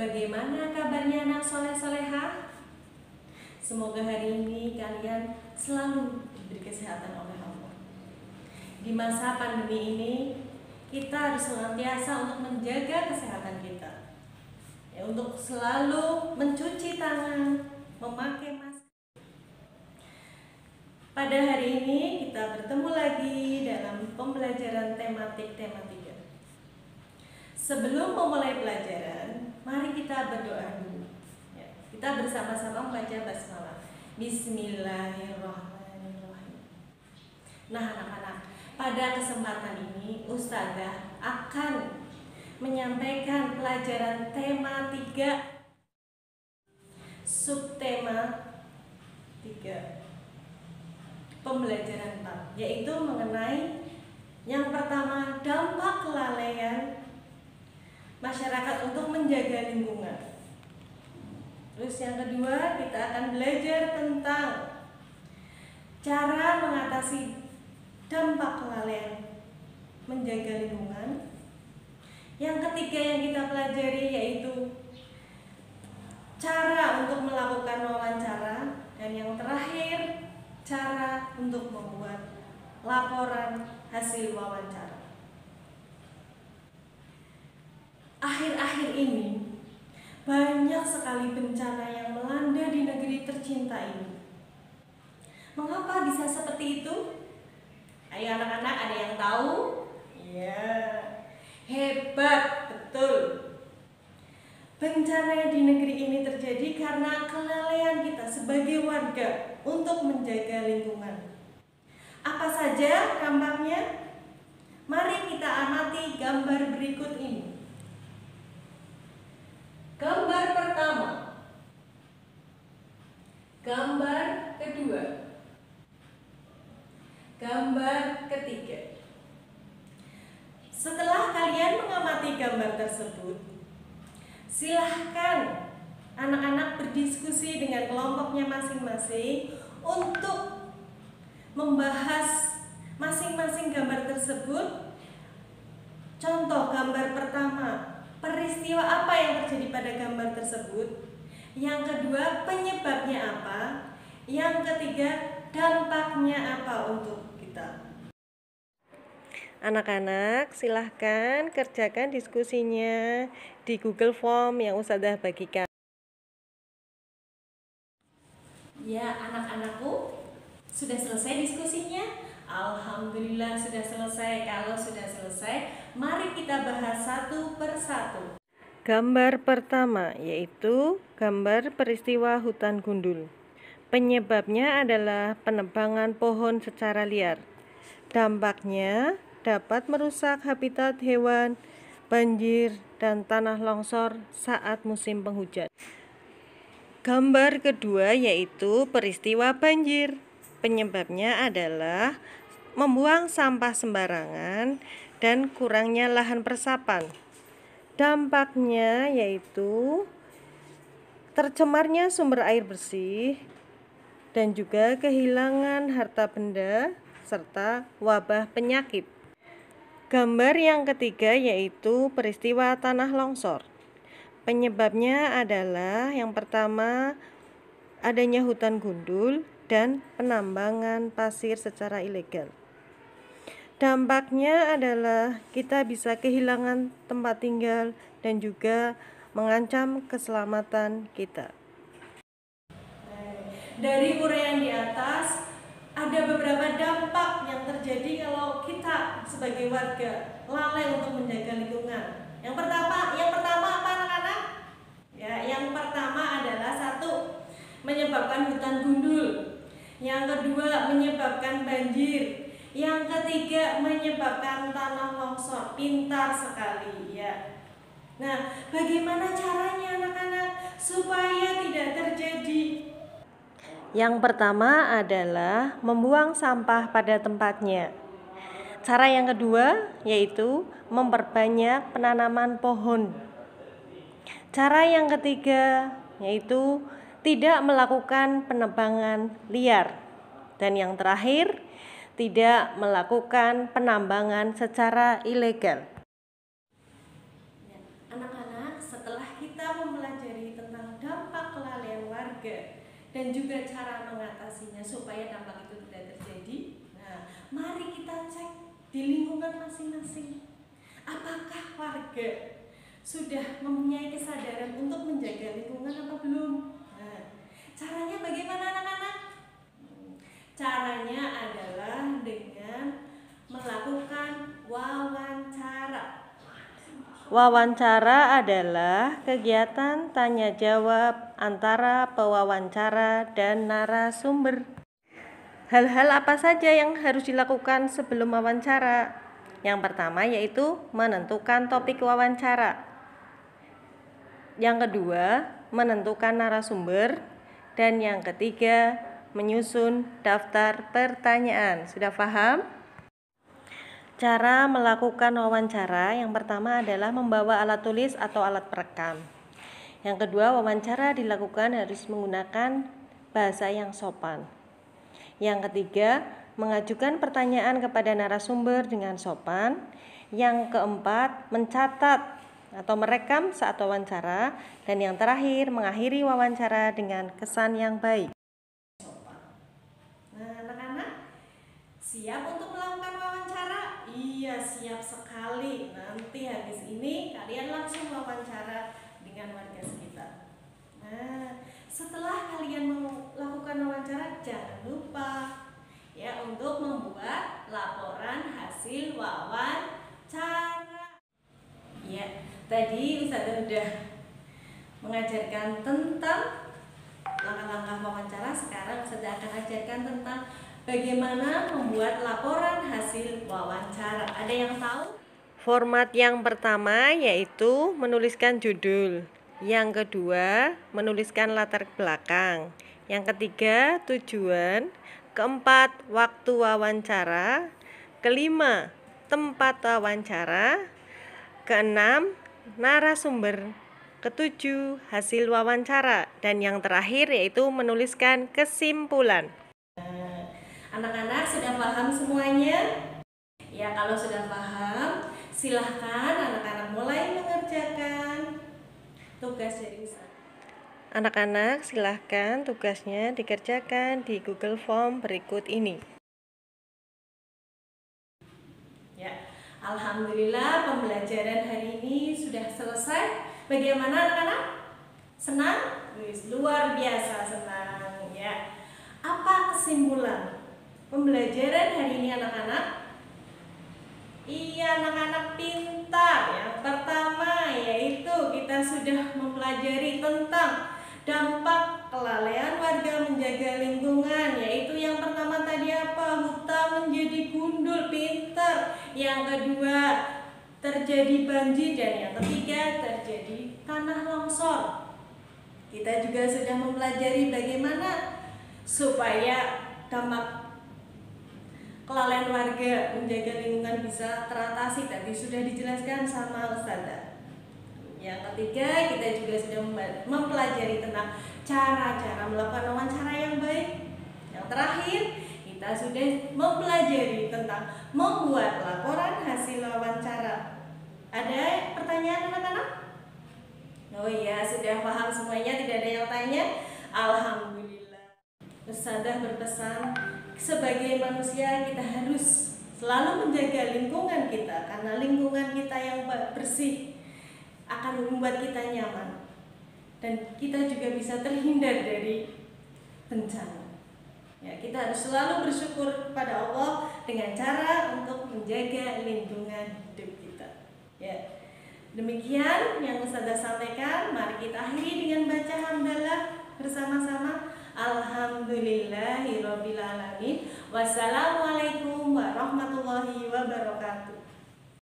Bagaimana kabarnya anak soleh-soleha? Semoga hari ini kalian selalu diberi kesehatan oleh Allah. Di masa pandemi ini, kita harus senantiasa untuk menjaga kesehatan kita. Untuk selalu mencuci tangan, memakai masker. Pada hari ini kita bertemu lagi dalam pembelajaran tematik tema 3. Sebelum memulai pelajaran, mari kita berdoa dulu. Kita bersama-sama membaca basmalah. Bismillahirrahmanirrahim. Nah anak-anak, pada kesempatan ini Ustazah akan menyampaikan pelajaran tema 3, subtema 3, pembelajaran 4, yaitu mengenai yang pertama, dampak kelalaian masyarakat untuk menjaga lingkungan. Terus yang kedua, kita akan belajar tentang cara mengatasi dampak kelalaian menjaga lingkungan. Yang ketiga yang kita pelajari yaitu cara untuk melakukan wawancara. Dan yang terakhir, cara untuk membuat laporan hasil wawancara. Akhir-akhir ini banyak sekali bencana yang melanda di negeri tercinta ini. Mengapa bisa seperti itu? Ayo anak-anak, ada yang tahu? Ya, hebat, betul. Bencana di negeri ini terjadi karena kelalaian kita sebagai warga untuk menjaga lingkungan. Apa saja dampaknya? Mari kita amati gambar berikut ini. Gambar pertama, gambar kedua, gambar ketiga. Setelah kalian mengamati gambar tersebut, silahkan anak-anak berdiskusi dengan kelompoknya masing-masing untuk membahas masing-masing gambar tersebut. Contoh gambar pertama, peristiwa apa yang terjadi pada gambar tersebut? Yang kedua, penyebabnya apa? Yang ketiga, dampaknya apa untuk kita? Anak-anak, silahkan kerjakan diskusinya di Google Form yang Ustazah bagikan. Ya, anak-anakku, sudah selesai diskusinya? Alhamdulillah sudah selesai. Kalau sudah selesai, mari kita bahas satu persatu. Gambar pertama yaitu gambar peristiwa hutan gundul. Penyebabnya adalah penebangan pohon secara liar. Dampaknya dapat merusak habitat hewan, banjir, dan tanah longsor saat musim penghujan. Gambar kedua yaitu peristiwa banjir. Penyebabnya adalah membuang sampah sembarangan dan kurangnya lahan resapan. Dampaknya yaitu tercemarnya sumber air bersih dan juga kehilangan harta benda serta wabah penyakit. Gambar yang ketiga yaitu peristiwa tanah longsor. Penyebabnya adalah yang pertama, adanya hutan gundul dan penambangan pasir secara ilegal. Dampaknya adalah kita bisa kehilangan tempat tinggal dan juga mengancam keselamatan kita. Dari uraian di atas, ada beberapa dampak yang terjadi kalau kita sebagai warga lalai untuk menjaga lingkungan. Yang pertama apa anak-anak? Ya, yang pertama adalah satu, menyebabkan hutan gundul. Yang kedua, menyebabkan banjir. Yang ketiga, menyebabkan tanah longsor. Pintar sekali ya. Nah, bagaimana caranya anak-anak supaya tidak terjadi? Yang pertama adalah membuang sampah pada tempatnya. Cara yang kedua yaitu memperbanyak penanaman pohon. Cara yang ketiga yaitu tidak melakukan penebangan liar. Dan yang terakhir, tidak melakukan penambangan secara ilegal. Anak-anak, setelah kita warga dan juga cara mengatasinya supaya dampak itu tidak terjadi. Nah, mari kita cek di lingkungan masing-masing. Apakah warga sudah mempunyai kesadaran untuk menjaga lingkungan atau belum? Nah, caranya bagaimana anak-anak? Caranya adalah dengan melakukan wawancara. Wawancara adalah kegiatan tanya jawab antara pewawancara dan narasumber. Hal-hal apa saja yang harus dilakukan sebelum wawancara? Yang pertama yaitu menentukan topik wawancara. Yang kedua, menentukan narasumber. Dan yang ketiga, menyusun daftar pertanyaan. Sudah paham? Cara melakukan wawancara yang pertama adalah membawa alat tulis atau alat perekam. Yang kedua, wawancara dilakukan harus menggunakan bahasa yang sopan. Yang ketiga, mengajukan pertanyaan kepada narasumber dengan sopan. Yang keempat, mencatat atau merekam saat wawancara. Dan yang terakhir, mengakhiri wawancara dengan kesan yang baik. Nah, anak-anak, siap untuk melakukan wawancara? Iya, siap sekali. Nanti habis ini kalian langsung wawancara dengan warga sekitar. Nah, setelah kalian melakukan wawancara, jangan lupa ya untuk membuat laporan hasil wawancara. Ya, tadi Ustazah sudah mengajarkan tentang langkah-langkah wawancara. Sekarang Ustazah akan ajarkan tentang bagaimana membuat laporan hasil wawancara. Ada yang tahu? Format yang pertama yaitu menuliskan judul. Yang kedua, menuliskan latar belakang. Yang ketiga, tujuan. Keempat, waktu wawancara. Kelima, tempat wawancara. Keenam, narasumber. Ketujuh, hasil wawancara. Dan yang terakhir yaitu menuliskan kesimpulan. Anak-anak sudah paham semuanya? Ya, kalau sudah paham, silahkan anak-anak mulai mengerjakan tugas dari Ustazah. Anak-anak silahkan tugasnya dikerjakan di Google Form berikut ini. Ya, alhamdulillah pembelajaran hari ini sudah selesai. Bagaimana anak-anak? Senang? Luar biasa senang ya. Apa kesimpulan pembelajaran hari ini anak-anak? Iya, anak-anak pintar. Yang pertama yaitu kita sudah mempelajari tentang dampak kelalaian warga menjaga lingkungan. Yaitu yang pertama tadi apa? Hutan menjadi gundul, pintar. Yang kedua, terjadi banjir. Dan yang ketiga, terjadi tanah longsor. Kita juga sudah mempelajari bagaimana supaya dampak kelalaian warga menjaga lingkungan bisa teratasi. Tadi sudah dijelaskan sama Ustazah. Yang ketiga, kita juga sudah mempelajari tentang cara-cara melakukan wawancara yang baik. Yang terakhir, kita sudah mempelajari tentang membuat laporan hasil wawancara. Ada pertanyaan anak-anak? Oh iya, sudah paham semuanya, tidak ada yang tanya? Alhamdulillah. Ustazah berpesan, sebagai manusia kita harus selalu menjaga lingkungan kita, karena lingkungan kita yang bersih akan membuat kita nyaman dan kita juga bisa terhindar dari bencana. Ya, kita harus selalu bersyukur kepada Allah dengan cara untuk menjaga lingkungan hidup kita. Ya, demikian yang Ustazah sampaikan. Mari kita akhiri dengan baca hamdalah bersama-sama. Alhamdulillahirobbilalamin. Wassalamualaikum warahmatullahi wabarakatuh.